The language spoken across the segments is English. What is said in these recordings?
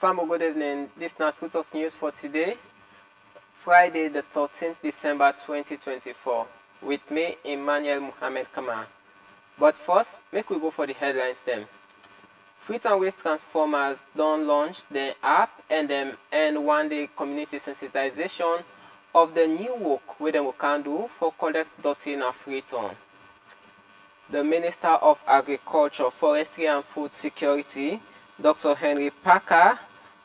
Family, good evening. This is True Talk News for today, Friday the 13th December 2024, with me, Emmanuel Kamara. But first, make we go for the headlines then. Freetown Waste Transformers don't launch the app and one-day community sensitization of the new work we can do for collect dirty in Freetown. The Minister of Agriculture, Forestry and Food Security, Dr. Henry Parker,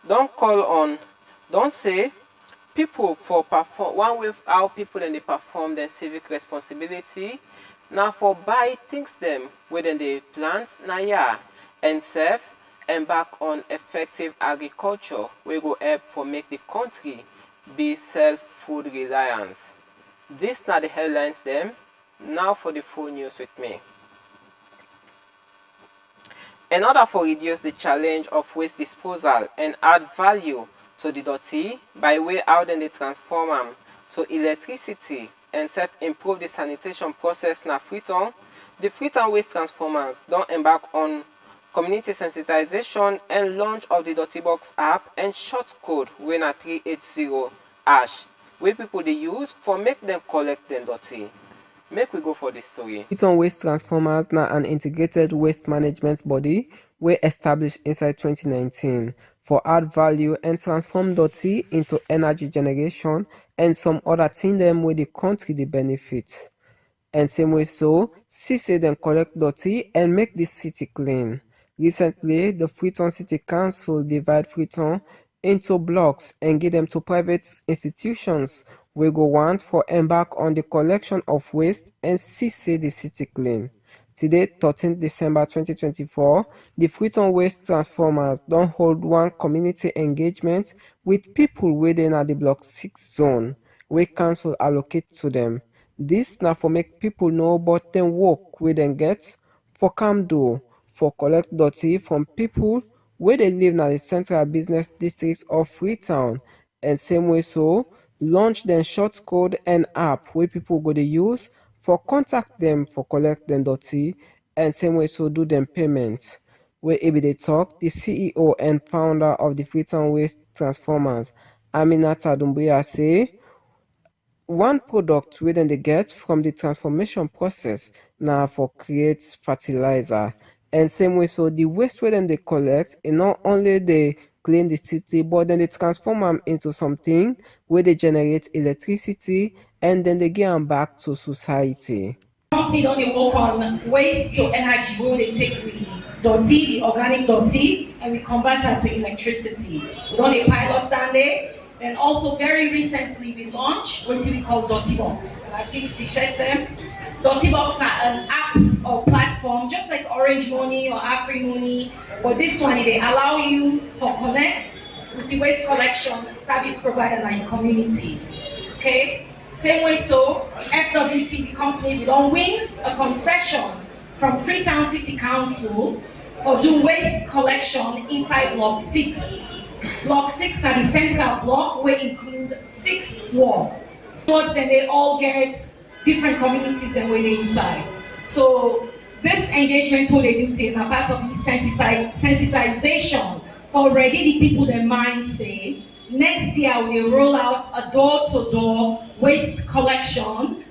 don't say people for perform one way how people then they perform their civic responsibility. Now for buy things them within the plant and serve embark on effective agriculture we go help for make the country be self-food reliance. These are the headlines them. Now for the full news with me. In order to reduce the challenge of waste disposal and add value to the dirty by way how then they transform them to electricity and improve the sanitation process na Freetown, the Freetown Waste Transformers don't embark on community sensitization and launch of the Dirty Box app and short code when at 380 hash where people they use for make them collect them dirty. Make we go for the story. Freetown Waste Transformers now an integrated waste management body we established inside 2019 for add value and transform dirty into energy generation and some other thing them where the country the benefit. And same way so, see them collect dirty and make the city clean. Recently, the Freetown City Council divide Freetown into blocks and give them to private institutions we go want for embark on the collection of waste and see the city clean. Today, 13th December 2024, the Freetown Waste Transformers don't hold one community engagement with people within at the Block 6 zone where council allocate to them. This now for make people know about them work we then get for come do for collect dirty from people where they live in the central business district of Freetown, and same way so launch them short code and app where people go to use for contact them for collect them dirty, and same way so do them payment. Where they talk, the CEO and founder of the Freetown Waste Transformers, Aminata Dumbuya say one product we then they get from the transformation process now for create fertilizer, and same way so the waste we then they collect and not only they clean the city but then they transform them into something where they generate electricity and then they give them back to society. Company don't they work on waste to energy where they take the dirty, the organic dirty, and we convert that to electricity. We don't they pilots down there. And also very recently we launched what we call Dirty Box. And I see the t-shirts there. Dirty Box is an app or platform just like Orange Money or Afri Money, but this one they allow you to connect with the waste collection service provider in your community. Okay? Same way so, FWT, the company, we don't win a concession from Freetown City Council for do waste collection inside Block 6. Block 6 is the central block where include 6 wards. Wards then they all get different communities than where they inside. So this engagement what they do is a part of the sensitization. Already the people their mind say, Next year, we will roll out a door-to-door waste collection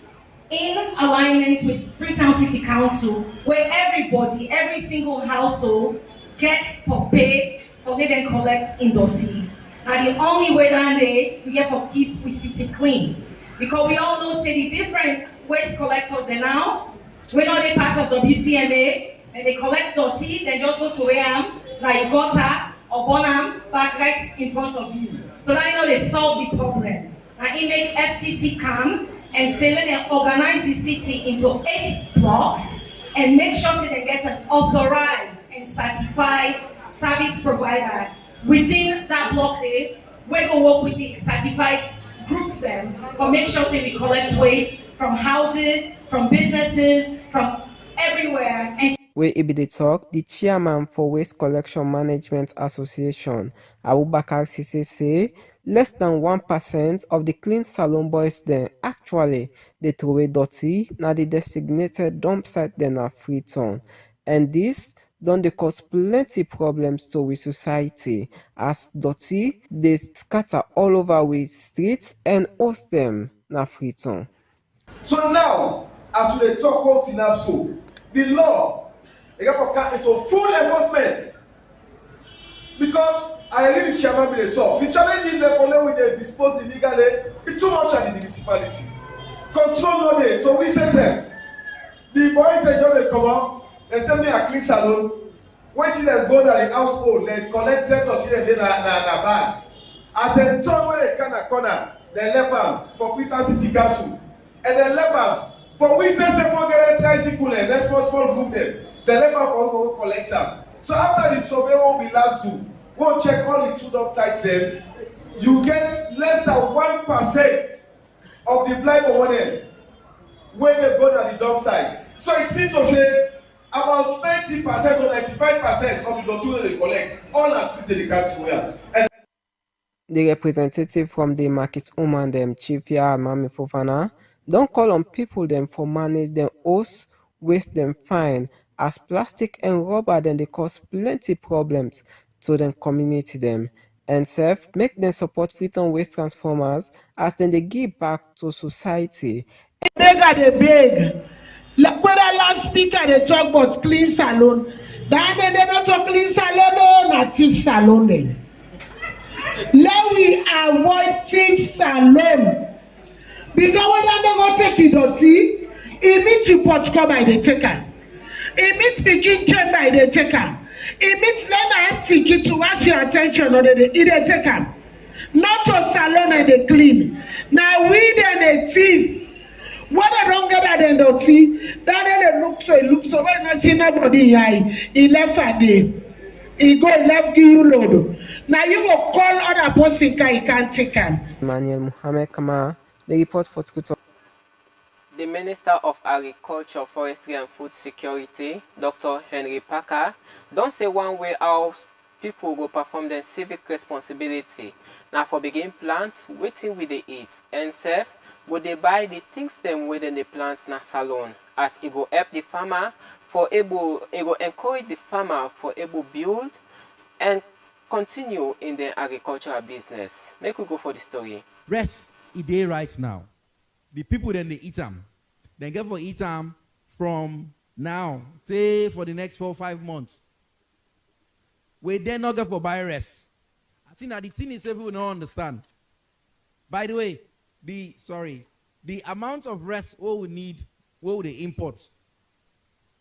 in alignment with Freetown City Council, where everybody, every single household, get for pay for let them collect in Doti. Now the only way down there we get for keep we city clean. Because we all know say the different waste collectors they now, we know they part of the BCMA and they collect Doti, then just go to AM, like gutter or Bonham back right in front of you. So now you know they solve the problem. Now it make FCC come and say let them organize the city into 8 blocks and make sure that they get an authorized and certified service provider within that block there. We go work with the certified groups them, but make sure that we collect waste from houses, from businesses, from everywhere. And where it be the talk, the chairman for Waste Collection Management Association, Abubakar Sise, say less than 1% of the clean salon boys then actually they throw away dirty na the designated dump site then are Freetown. And this don't they cause plenty problems to we society as dirty they scatter all over we streets and host them na Freetown. So now, as we talk about in the law, they get for into full enforcement. Because I really the chairman be the talk. The challenge is that when they dispose illegally, it's too much at the municipality. Control no dey. So we say the boys they just come up, they send me a clean salon. When see them go to the household, they collect them to see them na bag. As dem turn when they can a corner, they left am for Freetown City Council. And they left am for we say one get tricycle dem, let's small group them. They left am for go collect am. So after the survey what we last do, we'll check all the 2 dump sites them. You get less than 1% of the blind over them when they go to the dump site. So it means to say about 90% or 95% of the dirty they collect, all are streets in the country where. And the representative from the market woman them Chief Ya Mami Fofana don't call on people them for manage them host waste them fine as plastic and rubber then they cause plenty problems to them community them and self make them support Freetown waste transformers as then they give back to society. Beg at the beg. Whether last speaker they talk about clean salon, then they not talk clean salon or native salon then. Let we avoid thief salon. Because when they go take it dirty, it means you pot come by the taker. It means begin turn by the taker. It means let an empty kit to ask your attention on the taker. Not to salon and they clean. Now we then they thief. When they don't get at the dirty, then they look so when I see nobody here, he left a day. He go left give you load. Now you go call other person he can't take him. Emmanuel Kamara, the report for Twitter. The Minister of Agriculture, Forestry and Food Security, Dr. Henry Parker, don't say one way how people go perform their civic responsibility. Now for begin plant, waiting with the eat and self, go they buy the things them within the plants na salon as it go help the farmer for able it go encourage the farmer for able build and continue in the agricultural business. Make we go for the story. Rest a day right now. The people then they eat them. They get for eat them from now say for the next 4 or 5 months. We then not get for buy rest. I think that the thing is people don't understand. By the way, the amount of rest what we need, what they import.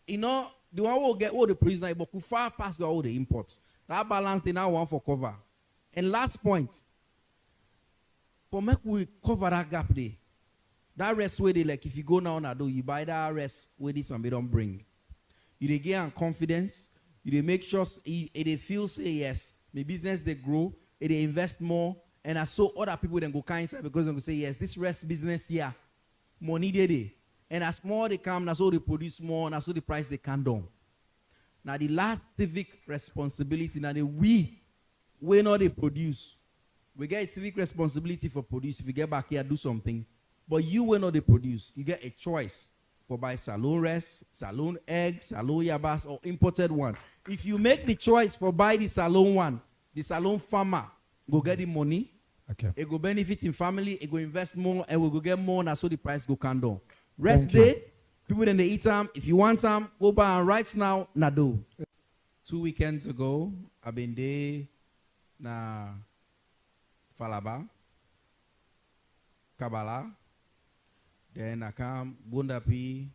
You know, the one will get all the prisoner, but could far past all the imports. That balance they now want for cover. And last point, for make we cover that gap there. That rest where they like if you go now and do you buy that rest where this one they don't bring. You they gain confidence, you they make sure they feel say yes, my business they grow, they invest more. And I saw other people then go kind of because they go say, yes, this rest business here, money they. And as more they come, that's all they produce more, and that's all the price they can down. Now the last civic responsibility, now we not they produce. We get a civic responsibility for produce. If you get back here, do something. But you will not they produce. You get a choice for buy salon rest, salon egg, salon yabas, or imported one. If you make the choice for buy the salon one, the salon farmer, go get the money, Okay. It go benefit in family, it go invest more, and we go get more, and so the price go can down. Rest day, people then they eat them. If you want some, go buy and right now, nado. 2 weekends ago, I've been there na Falaba, Kabala, then I come Bundapi,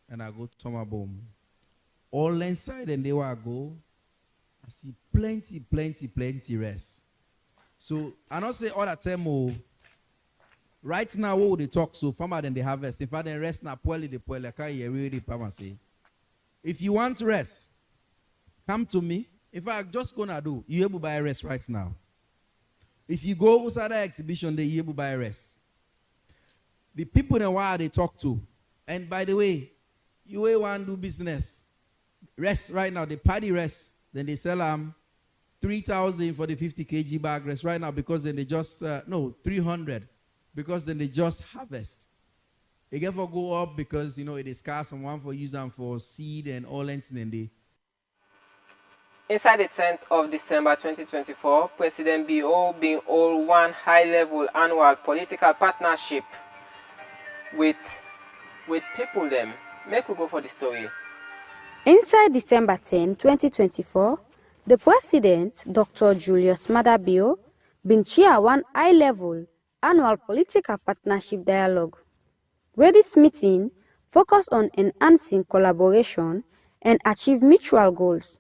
and I go to Tomabom. All inside and they were go, I see plenty rest. So I don't say all that time. Oh, right now, what would they talk so farmer then they harvest. If I then rest now, poorly they poorly. I can't hear really farmer say. If you want rest, come to me. If I just gonna do, you able to buy rest right now. If you go outside the exhibition, they able to buy rest. The people then why they talk to, and by the way, you want to do business. Rest right now, the party rest, then they sell 3,000 for the 50 kg bag rest right now because then they just 300 because then they just harvest. They get for go up because it is scarce and one for use them for seed and all lengths and they. Inside the 10th of December 2024, President BO being hold one high-level annual political partnership with people them. Make we go for the story. Inside December 10, 2024, the President, Dr. Julius Maada Bio, been chair one high-level annual political partnership dialogue, where this meeting focused on enhancing collaboration and achieve mutual goals.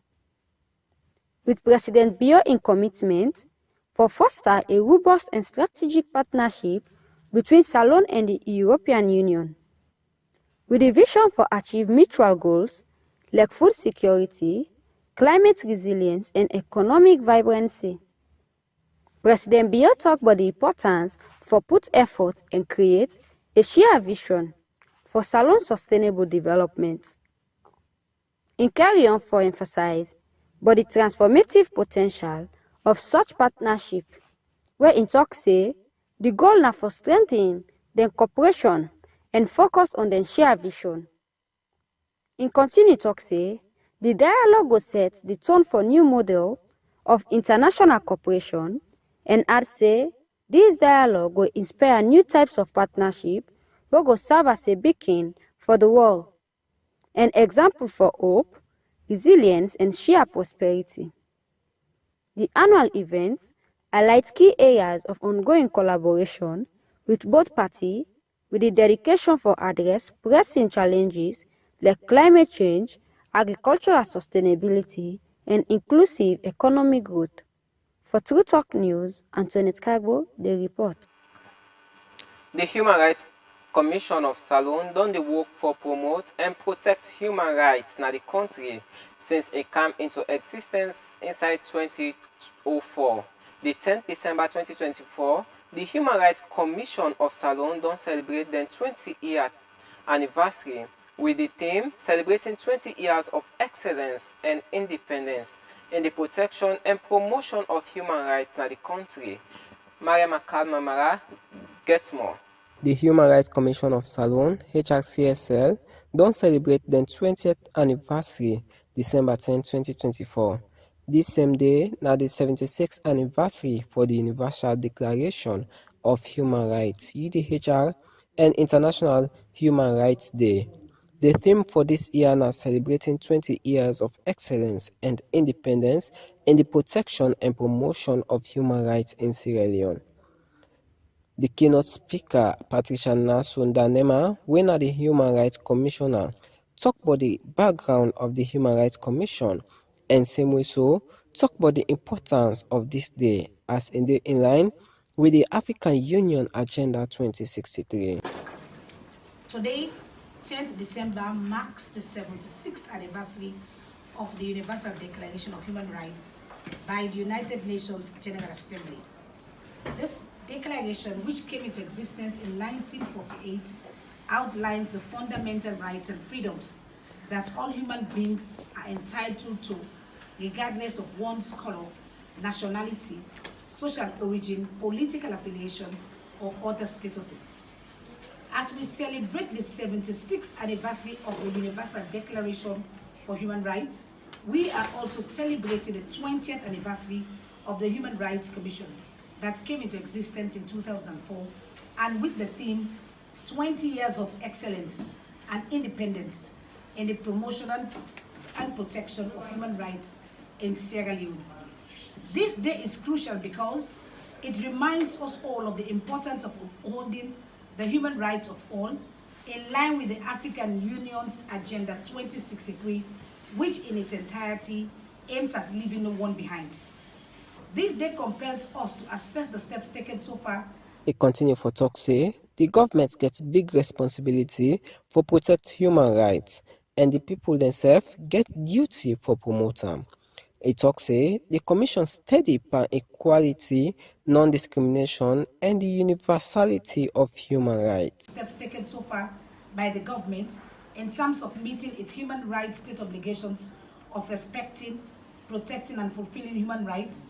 With President Bio in commitment for foster a robust and strategic partnership between Salone and the European Union, with a vision for achieve mutual goals like food security, climate resilience, and economic vibrancy. President Bio talked about the importance for put effort and create a shared vision for Salone sustainable development. In carry on for emphasize but the transformative potential of such partnership, where in talk say the goal now for strengthening the cooperation and focus on the shared vision. In continue talk say, the dialogue will set the tone for new model of international cooperation and add say, this dialogue will inspire new types of partnership that will serve as a beacon for the world, an example for hope, resilience, and shared prosperity. The annual events highlight key areas of ongoing collaboration with both parties with the dedication for address pressing challenges like climate change, agricultural sustainability, and inclusive economic growth. For True Talk News, Antoinette Cargo, the report. The Human Rights Commission of Salone done the work for promote and protect human rights in the country since it came into existence inside 2004. The 10th December 2024, the Human Rights Commission of Salone don't celebrate their 20-year anniversary with the theme celebrating 20 years of excellence and independence in the protection and promotion of human rights in the country. Kamara gets more. The Human Rights Commission of Salone, HRCSL, don't celebrate their 20th anniversary December 10, 2024. This same day, now the 76th anniversary for the Universal Declaration of Human Rights, UDHR, and International Human Rights Day. The theme for this year now celebrating 20 years of excellence and independence in the protection and promotion of human rights in Sierra Leone. The keynote speaker, Patricia Nasundanema, when the Human Rights Commissioner, talked about the background of the Human Rights Commission and same way so talk about the importance of this day as in line with the African Union Agenda 2063. Today, 10th December marks the 76th anniversary of the Universal Declaration of Human Rights by the United Nations General Assembly. This declaration, which came into existence in 1948, outlines the fundamental rights and freedoms that all human beings are entitled to, regardless of one's color, nationality, social origin, political affiliation, or other statuses. As we celebrate the 76th anniversary of the Universal Declaration for Human Rights, we are also celebrating the 20th anniversary of the Human Rights Commission, that came into existence in 2004, and with the theme 20 Years of Excellence and Independence in the Promotion and Protection of Human Rights in Sierra Leone. This day is crucial because it reminds us all of the importance of upholding the human rights of all in line with the African Union's Agenda 2063, which in its entirety aims at leaving no one behind. This day compels us to assess the steps taken so far. It continue for talk say the government gets big responsibility for protect human rights and the people themselves get duty for promote them. It talk say the commission steady pan equality, non-discrimination and the universality of human rights. Steps taken so far by the government in terms of meeting its human rights state obligations of respecting, protecting and fulfilling human rights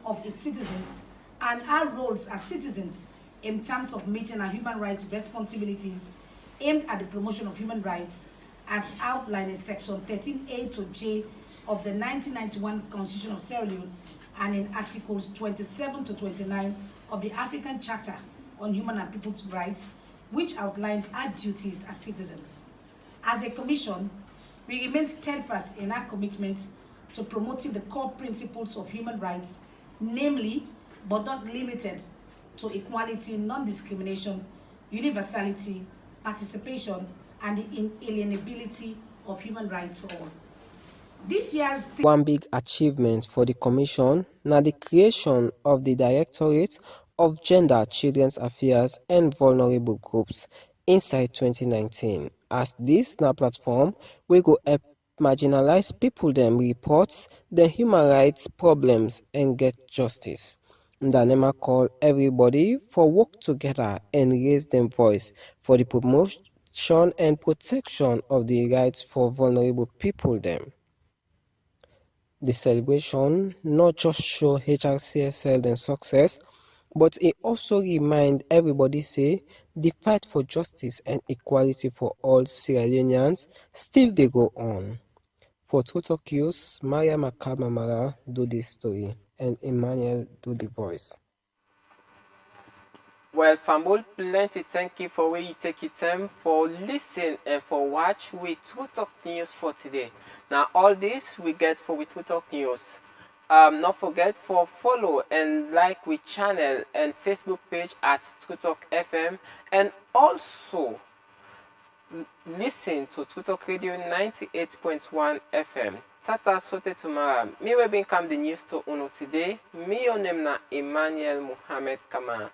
of its citizens, and our roles as citizens in terms of meeting our human rights responsibilities aimed at the promotion of human rights as outlined in section 13A to J of the 1991 Constitution of Sierra Leone and in articles 27 to 29 of the African Charter on Human and People's Rights, which outlines our duties as citizens. As a commission, we remain steadfast in our commitment to promoting the core principles of human rights, namely, but not limited to equality, non-discrimination, universality, participation, and the inalienability of human rights for all. This year's one big achievement for the commission now the creation of the Directorate of Gender, Children's Affairs and Vulnerable Groups inside 2019, as this now platform will go help marginalized people them report the human rights problems and get justice. Ndanema call everybody for work together and raise them voice for the promotion and protection of the rights for vulnerable people them. The celebration not just show HRCSL and success, but it also remind everybody say the fight for justice and equality for all Sierra Leoneans still they go on. For True Talk News, Kamara do this story and Emmanuel do the voice. Well, Fambul, plenty thank you for where you take your time for listen and for watch with True Talk News for today. Now, all this we get for with True Talk News. Not forget for follow and like with channel and Facebook page at True Talk FM, and also listen to True Talk Radio 98.1 FM. Tata sote tomorrow. Me we been come the news to uno today. Me your name na Emmanuel Mohammed Kamara.